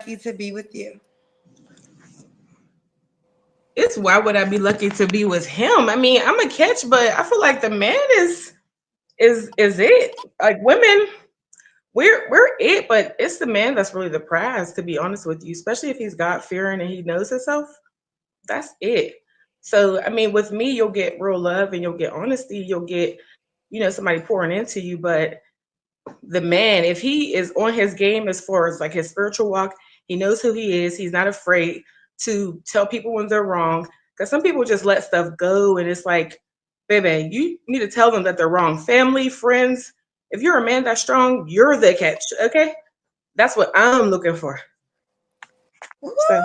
lucky to be with you? It's why would I be lucky to be with him? I mean, I'm a catch, but I feel like the man is it. Like women, we're it, but it's the man that's really the prize, to be honest with you, especially if he's God fearing and he knows himself. That's it. So I mean, with me, you'll get real love and you'll get honesty, you'll get, somebody pouring into you. But the man, if he is on his game as far as like his spiritual walk, he knows who he is. He's not afraid to tell people when they're wrong. Because some people just let stuff go, and it's like, baby, you need to tell them that they're wrong. Family, friends. If you're a man that's strong, you're the catch. Okay, that's what I'm looking for. Woo! So,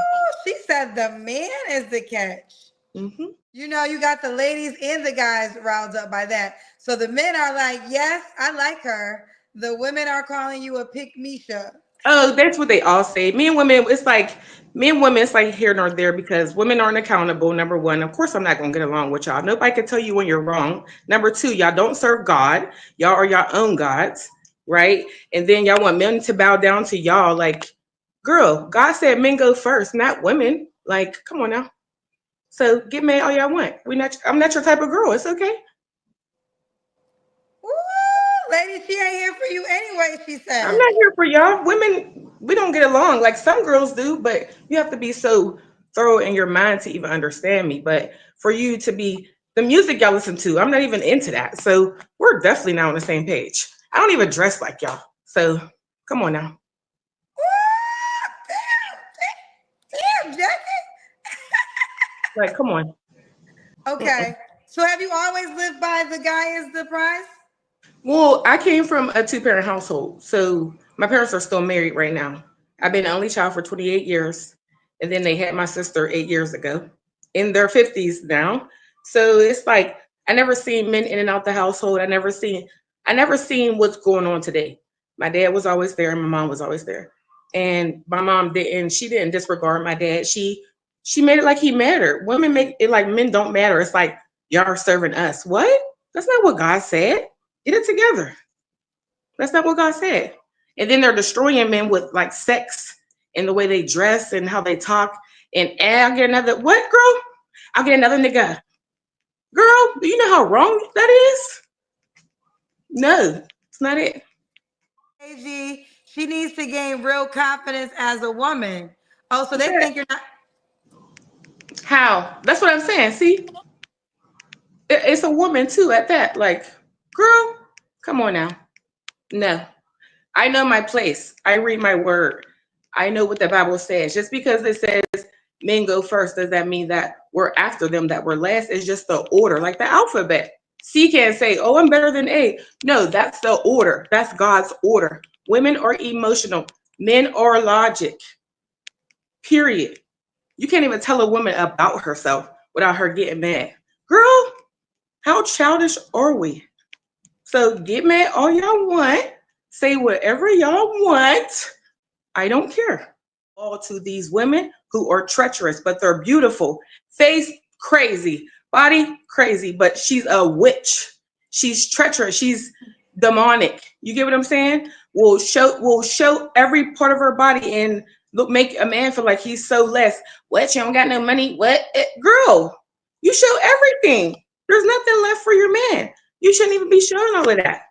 She said the man is the catch. hmm You got the ladies and the guys riled up by that. So the men are like, yes, I like her. The women are calling you a pick Misha. oh, that's what they all say. Me and women, it's like me and women, it's like here nor there because women aren't accountable. Number one, of course, I'm not gonna get along with y'all. Nobody can tell you when you're wrong. Number two, y'all don't serve God. Y'all are your own gods, right? And then y'all want men to bow down to y'all. Like, girl, God said men go first, not women. Like, come on now. So get mad all y'all want. We not. I'm not your type of girl. It's okay. Woo! Lady, she ain't here for you anyway, she I'm said. not here for y'all. Women, we don't get along like some girls do, but you have to be so thorough in your mind to even understand me. But for you to be the music y'all listen to, I'm not even into that. So we're definitely not on the same page. I don't even dress like y'all. So come on now. Woo! Damn, Jackie. Like, come on. Okay. Mm-mm. So have you always lived by the guy is the prize? Well, I came from a two-parent household. So my parents are still married right now. I've been the only child for 28 years. And then they had my sister 8 years ago in their 50s now. So it's like I never seen men in and out the household. I never seen what's going on today. My dad was always there and my mom was always there. And my mom didn't she didn't disregard my dad. She made it like he mattered. Women make it like men don't matter. It's like y'all are serving us. What? That's not what God said. Get it together. That's not what God said. And then they're destroying men with like sex and the way they dress and how they talk. And I'll get another what, girl? I'll get another nigga. Girl, do you know how wrong that is? No, it's not it. AG, she needs to gain real confidence as a woman. Oh, so What's they that? think you're not. How? That's what I'm saying. See, it's a woman too at that. Like, girl, come on now. No, I know my place. I read my word. I know what the Bible says. Just because it says men go first, does that mean that we're after them, that we're last? It's just the order, like the alphabet. C can't say, oh, I'm better than A. No, that's the order. That's God's order. Women are emotional, men are logic, period. You can't even tell a woman about herself without her getting mad. Girl, how childish are we? So get mad all y'all want, say whatever y'all want. I don't care. All to these women who are treacherous, but they're beautiful. Face crazy, body crazy, but she's a witch. She's treacherous. She's demonic. You get what I'm saying? Will show every part of her body and look make a man feel like he's so less. What? You don't got no money? What? Girl, you show everything. There's nothing left for your man. You shouldn't even be showing all of that.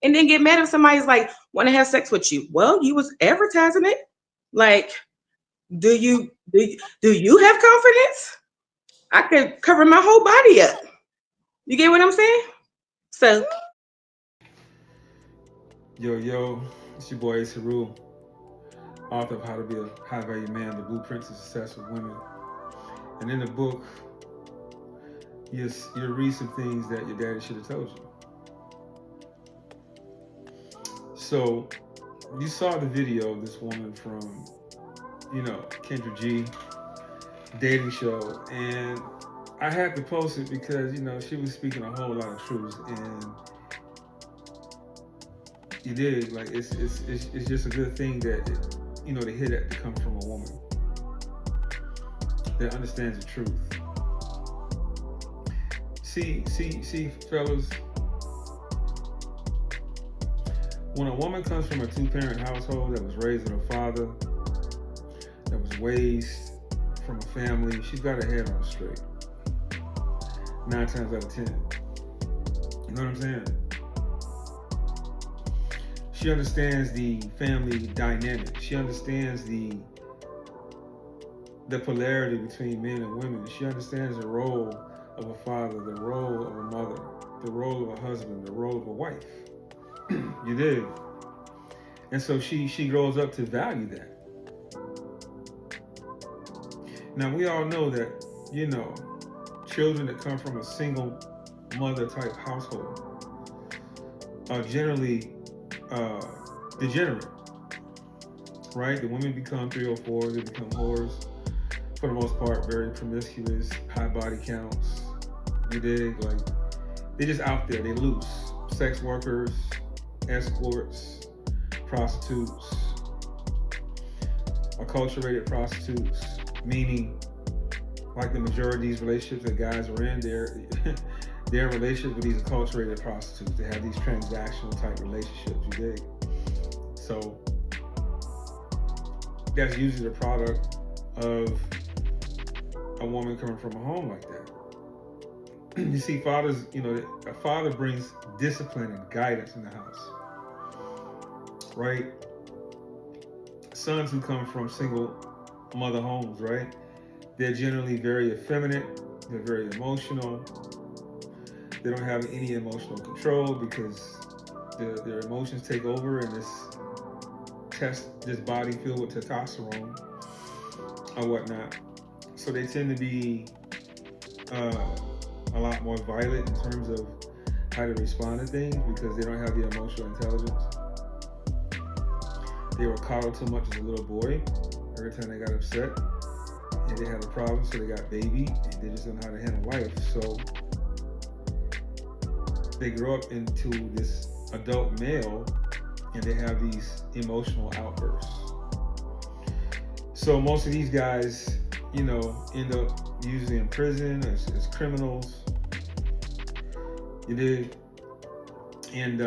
And then get mad if somebody's like want to have sex with you. Well, you was advertising it. Like, do you have confidence? I could cover my whole body up. You get what I'm saying? So Yo, yo, it's your boy Ace Rule, author of How to Be a High Value Man, The Blueprints of Success with Women. And in the book, you'll read some things that your daddy should have told you. So, you saw the video of this woman from, Kendra G dating show, and I had to post it because, she was speaking a whole lot of truth, and you did, like, it's just a good thing that, to hear that to come from a woman that understands the truth. See, fellas, when a woman comes from a two-parent household that was raised with a father waist, from a family, she's got her head on straight. 9 times out of 10. You know what I'm saying? She understands the family dynamic. She understands the polarity between men and women. She understands the role of a father, the role of a mother, the role of a husband, the role of a wife. You dig? And so she grows up to value that. Now we all know that, you know, children that come from a single mother type household are generally degenerate, right? The women become 3 or 4, they become whores. For the most part, very promiscuous, high body counts. You dig? Like, they're just out there, they loose. Sex workers, escorts, prostitutes, acculturated prostitutes, meaning, like the majority of these relationships that guys are in, they're in relationships with these acculturated prostitutes. They have these transactional type relationships, you dig? So, that's usually the product of a woman coming from a home like that. You see, fathers, you know, a father brings discipline and guidance in the house, right? Sons who come from single mother homes, right? They're generally very effeminate, they're very emotional. They don't have any emotional control because their emotions take over and this body filled with testosterone or whatnot. So they tend to be a lot more violent in terms of how to respond to things because they don't have the emotional intelligence. They were coddled too much as a little boy. Every time they got upset and they had a problem, so they got babied and they just don't know how to handle life. So they grow up into this adult male and they have these emotional outbursts. So most of these guys, you know, end up usually in prison as criminals. You did. And,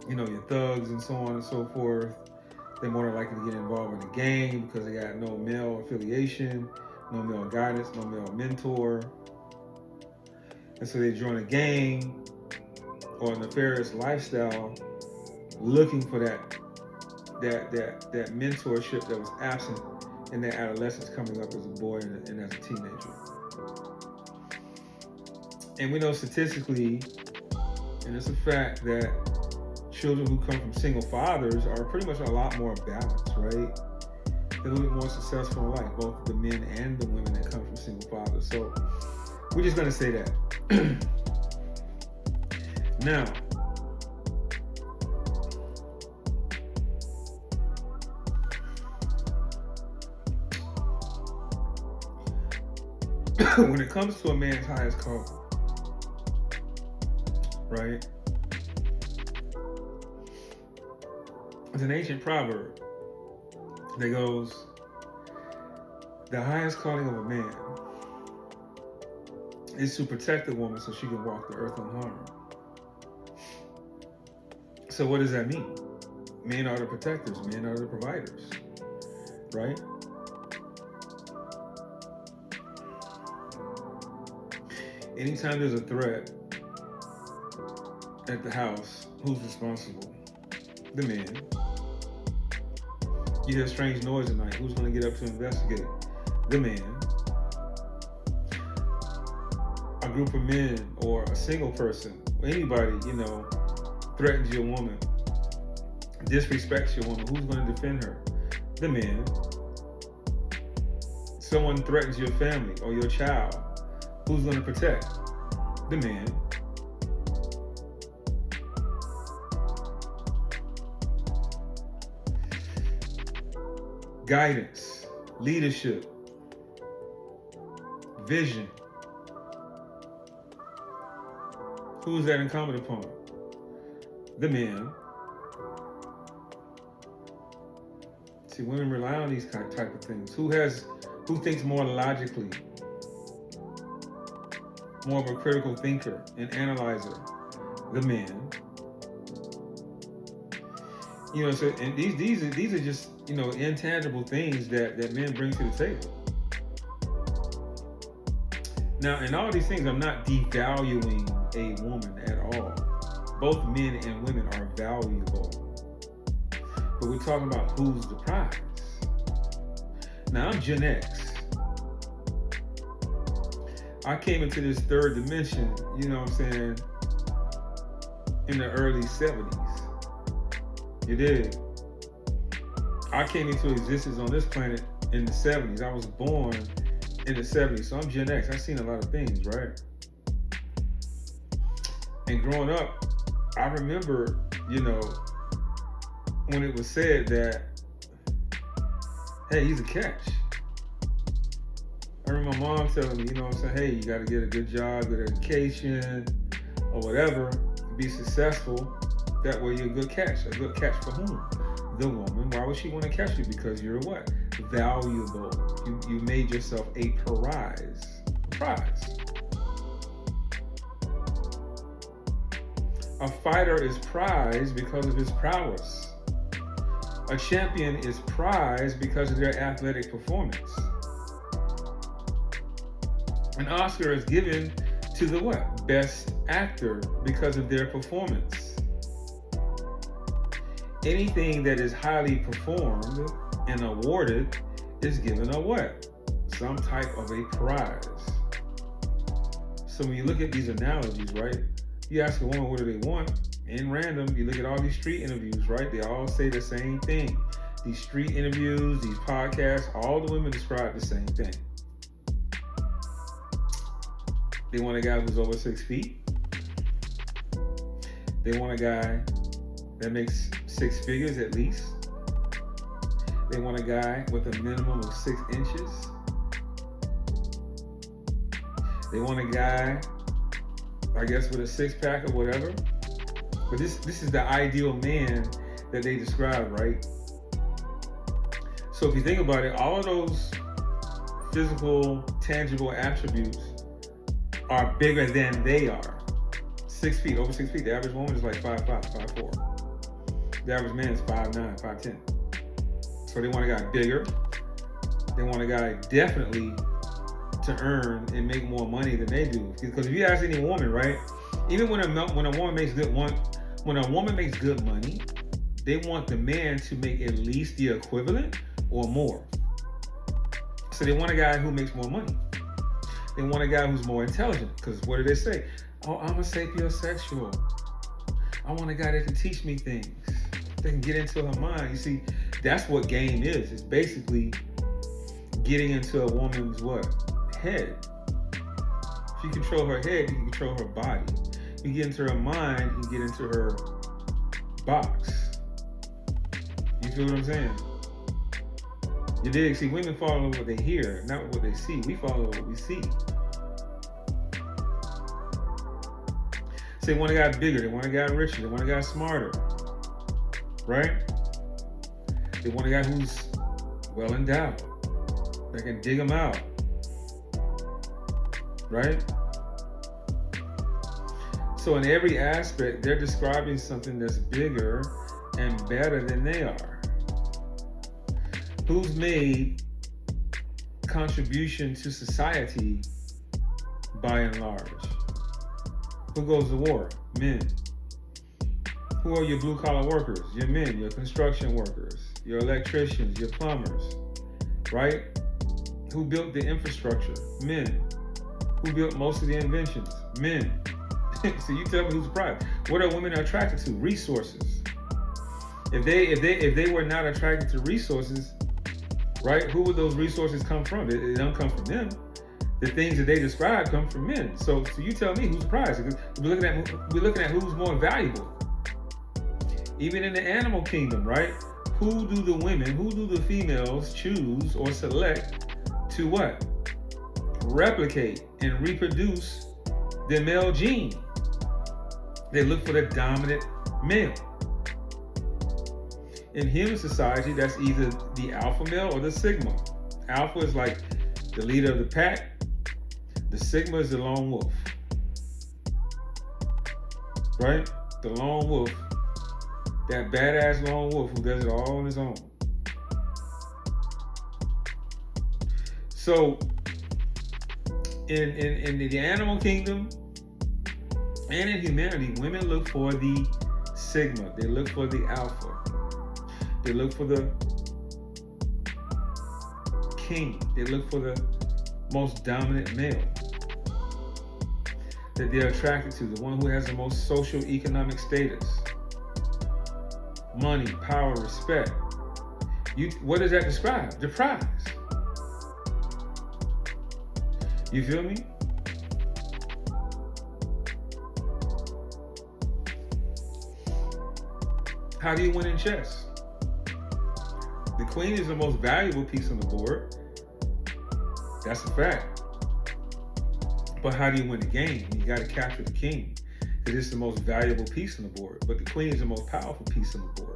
you know, your thugs and so on and so forth. They're more likely to get involved in a gang because they got no male affiliation, no male guidance, no male mentor. And so they join a gang or a nefarious lifestyle looking for that mentorship that was absent in their adolescence coming up as a boy and as a teenager. And we know statistically, and it's a fact, that children who come from single fathers are pretty much a lot more balanced, right? They're a little bit more successful in life, both the men and the women that come from single fathers. So we're just gonna say that. Now, when it comes to a man's highest calling, right? There's an ancient proverb that goes, the highest calling of a man is to protect the woman so she can walk the earth unharmed. So what does that mean? Men are the protectors, men are the providers, right? Anytime there's a threat at the house, who's responsible? The man. You hear a strange noise at night, who's going to get up to investigate? The man. A group of men or a single person, anybody, you know, threatens your woman, disrespects your woman, who's going to defend her? The man. Someone threatens your family or your child, who's going to protect? The man. Guidance, leadership, vision. Who is that incumbent upon? The man. See, women rely on these type of things. Who thinks more logically? More of a critical thinker and analyzer? The man. You know, so and these are just intangible things that men bring to the table. Now, in all these things, I'm not devaluing a woman at all. Both men and women are valuable. But we're talking about who's the prize. Now, I'm Gen X. I came into this third dimension, you know what I'm saying, in the early 70s. You did. I came into existence on this planet in the 70s. I was born in the 70s, so I'm Gen X. I've seen a lot of things, right? And growing up, I remember, when it was said that, hey, he's a catch. I remember my mom telling me, hey, you got to get a good job, good education, or whatever, be successful. That way you're a good catch. A good catch for whom? The woman. Why would she want to catch you? Because you're what? Valuable. You made yourself a prize. A fighter is prized because of his prowess. A champion is prized because of their athletic performance. An Oscar is given to the what? Best actor because of their performance. Anything that is highly performed and awarded is given a what? Some type of a prize. So when you look at these analogies, right? You ask a woman what do they want, in random, you look at all these street interviews, right? They all say the same thing. These street interviews, these podcasts, all the women describe the same thing. They want a guy who's over 6 feet. They want a guy that makes 6 figures at least. They want a guy with a minimum of 6 inches. They want a guy, I guess, with a 6-pack or whatever. But this is the ideal man that they describe, right? So if you think about it, all of those physical, tangible attributes are bigger than they are. 6 feet, over 6 feet. The average woman is like 5'5", 5'4". The average man is 5'9", 5'10". So they want a guy bigger. They want a guy definitely to earn and make more money than they do. Because if you ask any woman, right, even when a woman makes good money, they want the man to make at least the equivalent or more. So they want a guy who makes more money. They want a guy who's more intelligent. Because what do they say? Oh, I'm a sapiosexual. I want a guy that can teach me things. That can get into her mind. You see, that's what game is. It's basically getting into a woman's what? Head. If you control her head, you can control her body. You get into her mind, you get into her box. You feel what I'm saying? You dig? See, women follow what they hear, not what they see. We follow what we see. So they want a guy bigger, they want a guy richer, they want a guy smarter. Right? They want a guy who's well endowed, that can dig them out. Right? So in every aspect, they're describing something that's bigger and better than they are. Who's made contribution to society by and large? Who goes to war? Men. Who are your blue collar workers? Your men, your construction workers, your electricians, your plumbers, right? Who built the infrastructure? Men. Who built most of the inventions? Men. So you tell me who's the prize. What are women attracted to? Resources. If they were not attracted to resources, right? Who would those resources come from? It don't come from them. The things that they describe come from men. So you tell me who's the prize. We're looking at who's more valuable. Even in the animal kingdom, right? Who do the females choose or select to what? Replicate and reproduce the male gene. They look for the dominant male. In human society, that's either the alpha male or the sigma. Alpha is like the leader of the pack. The sigma is the lone wolf. Right? The lone wolf. That badass lone wolf who does it all on his own. So in the animal kingdom and in humanity, women look for the sigma. They look for the alpha. They look for the king. They look for the most dominant male that they're attracted to, the one who has the most social economic status, money, power, respect. What does that describe? The prize. You feel me? How do you win in chess? The queen is the most valuable piece on the board. That's a fact. But how do you win the game? You got to capture the king, because it's the most valuable piece on the board. But the queen is the most powerful piece on the board.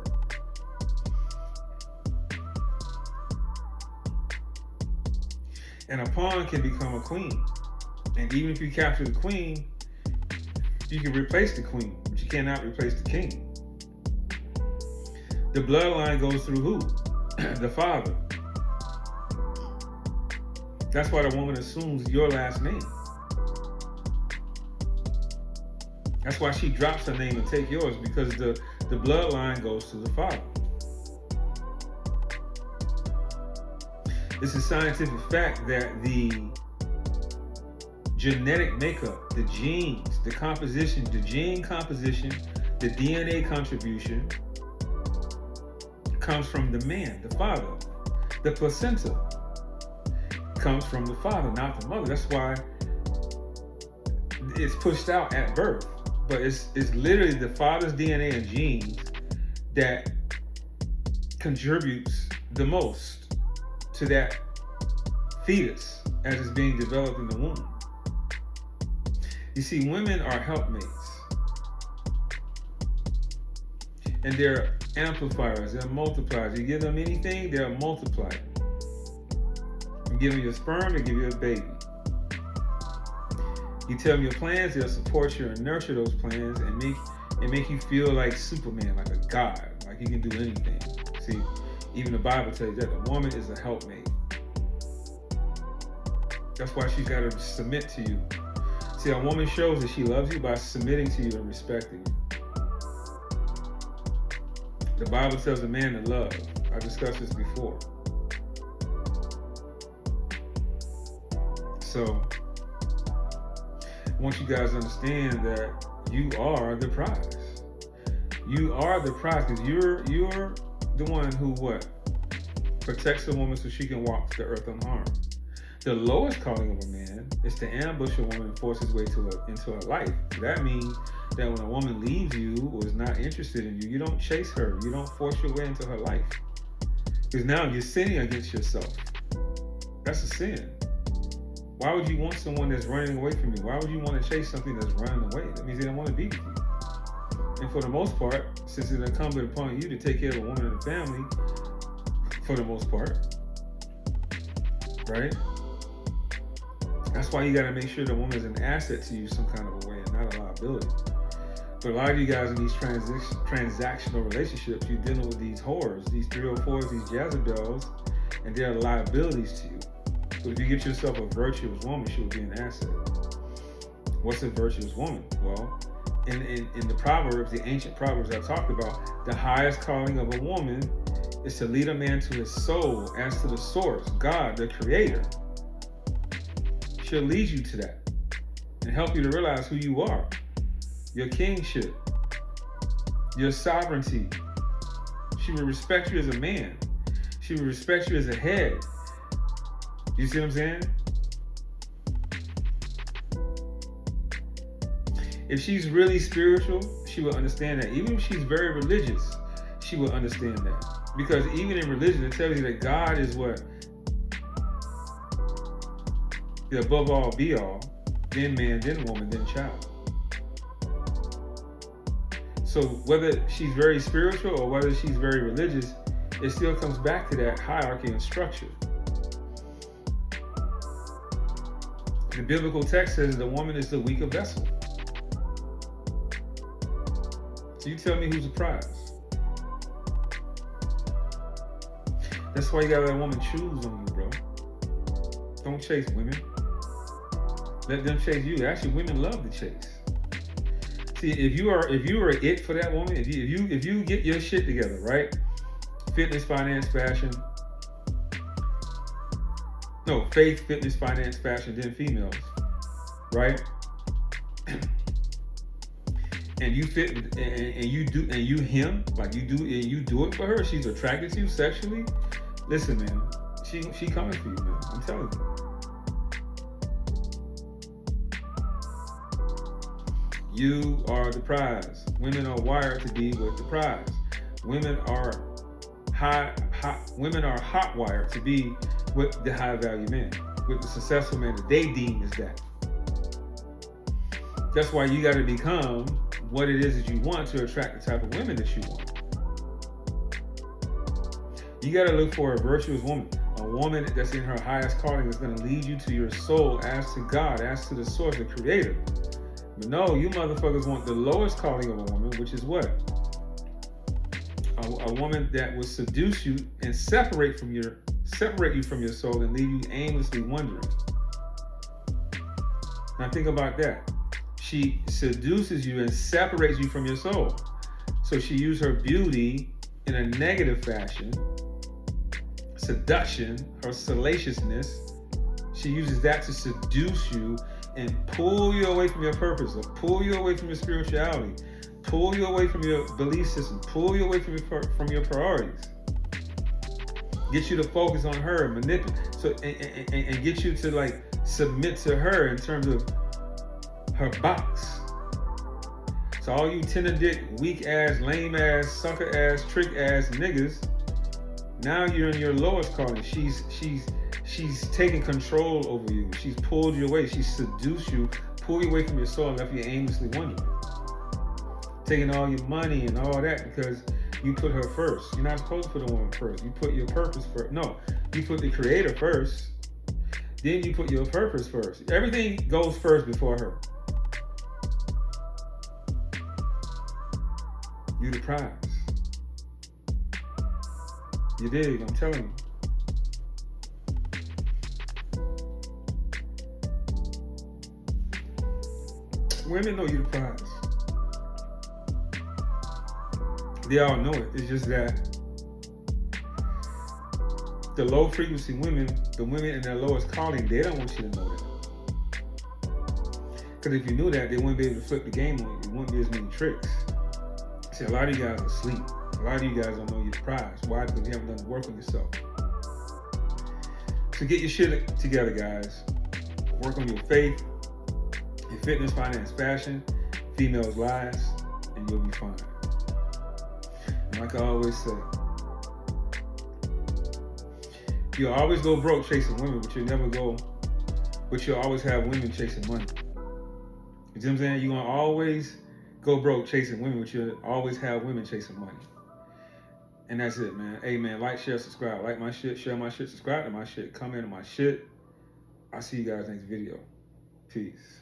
And a pawn can become a queen. And even if you capture the queen, you can replace the queen, but you cannot replace the king. The bloodline goes through who? The father. That's why the woman assumes your last name. That's why she drops her name and takes yours, because the bloodline goes to the father. It's a scientific fact that the genetic makeup, the genes, the composition, the gene composition, the DNA contribution comes from the man, the father. The placenta comes from the father, not the mother. That's why it's pushed out at birth. But it's literally the father's DNA and genes that contributes the most to that fetus as it's being developed in the womb. You see, women are helpmates. And they're amplifiers, they're multipliers. You give them anything, they'll multiply. You give them your sperm, they give you a baby. You tell them your plans, they'll support you and nurture those plans and make you feel like Superman, like a god, like you can do anything. See, even the Bible tells you that a woman is a helpmate. That's why she's got to submit to you. See, a woman shows that she loves you by submitting to you and respecting you. The Bible tells a man to love. I discussed this before. So, I want you guys to understand that you are the prize. You are the prize, because you're the one who what? Protects a woman so she can walk the earth unharmed. The lowest calling of a man is to ambush a woman and force his way into her life. So that means that when a woman leaves you or is not interested in you, you don't chase her. You don't force your way into her life. Because now you're sinning against yourself. That's a sin. Why would you want someone that's running away from you? Why would you want to chase something that's running away? That means they don't want to be with you. And for the most part, since it's incumbent upon you to take care of a woman and a family, for the most part, right? That's why you got to make sure the woman is an asset to you some kind of a way and not a liability. But a lot of you guys in these transactional relationships, you're dealing with these whores, these 304s, these Jezebels, and they're liabilities to you. But if you get yourself a virtuous woman, she will be an asset. What's a virtuous woman? Well, in the Proverbs, the ancient Proverbs I talked about, the highest calling of a woman is to lead a man to his soul as to the source, God, the creator. She'll lead you to that and help you to realize who you are, your kingship, your sovereignty. She will respect you as a man. She will respect you as a head. You see what I'm saying? If she's really spiritual, she will understand that. Even if she's very religious, she will understand that. Because even in religion, it tells you that God is what? The above all, be all, then man, then woman, then child. So whether she's very spiritual or whether she's very religious, it still comes back to that hierarchy and structure. The biblical text says the woman is the weaker vessel. So you tell me who's the prize. That's why you gotta let a woman choose on you, bro. Don't chase women. Let them chase you. Actually, women love to chase. See, if you are it for that woman, if you get your shit together, right? Fitness, finance, fashion. No, faith, fitness, finance, fashion, then females, right? And you fit, and you do, and you him, like you do, and you do it for her. She's attracted to you sexually. Listen, man, she coming for you, man. I'm telling you. You are the prize. Women are wired to be with the prize. Women are hot wired to be with the high value man, with the successful man that they deem as that. That's why you got to become what it is that you want to attract the type of women that you want. You got to look for a virtuous woman, a woman that's in her highest calling, that's going to lead you to your soul, as to God, as to the source, the creator. But no, you motherfuckers want the lowest calling of a woman, which is what? A woman that will seduce you and separate you from your soul and leave you aimlessly wandering. Now think about that. She seduces you and separates you from your soul. So she used her beauty in a negative fashion, seduction, her salaciousness. She uses that to seduce you and pull you away from your purpose, or pull you away from your spirituality, pull you away from your belief system, pull you away from your priorities. Get you to focus on her, manipulate, and get you to like submit to her in terms of her box. So all you tender dick, weak ass, lame ass, sucker ass, trick ass niggas, now you're in your lowest calling. She's taking control over you. She's pulled you away. She's seduced you, pulled you away from your soul, and left you aimlessly wandering. Taking all your money and all that because you put her first. You're not supposed to put a woman first. You put your purpose first. No, you put the creator first. Then you put your purpose first. Everything goes first before her. You the prize. You dig? I'm telling you. Women know you the prize. They all know it. It's just that the low frequency women, the women in their lowest calling, they don't want you to know that. Because if you knew that, they wouldn't be able to flip the game on you. It wouldn't be as many tricks. See, a lot of you guys are asleep. A lot of you guys don't know you're the prize. Why? Because you haven't done the work on yourself. So get your shit together, guys. Work on your faith, your fitness, finance, fashion, females' lives, and you'll be fine. And like I always say, you'll always go broke chasing women, but you'll always have women chasing money. You see what I'm saying? You're gonna always go broke chasing women, but you'll always have women chasing money. And that's it, man. Hey, man, like, share, subscribe. Like my shit, share my shit, subscribe to my shit, comment on my shit. I'll see you guys next video. Peace.